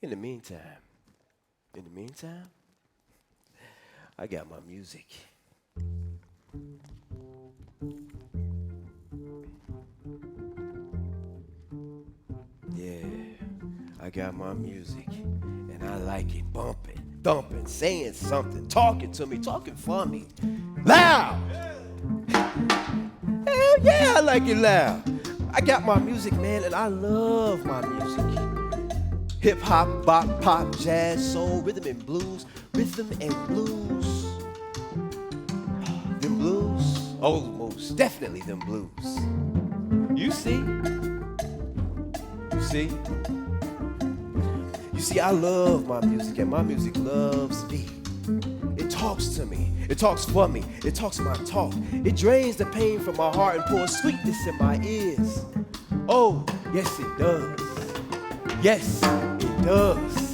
In the meantime, I got my music. Yeah, I got my music, and I like it bumping, thumping, saying something, talking to me, talking for me. Loud! Hell yeah, I like it loud. I got my music, man, and I love my music. Hip hop, bop, pop, jazz, soul, rhythm and blues, rhythm and blues. Them blues, oh, most definitely them blues. You see, I love my music, and my music loves me. It talks to me, it talks for me, it talks my talk. It drains the pain from my heart and pours sweetness in my ears. Oh, yes it does. Yes, it does.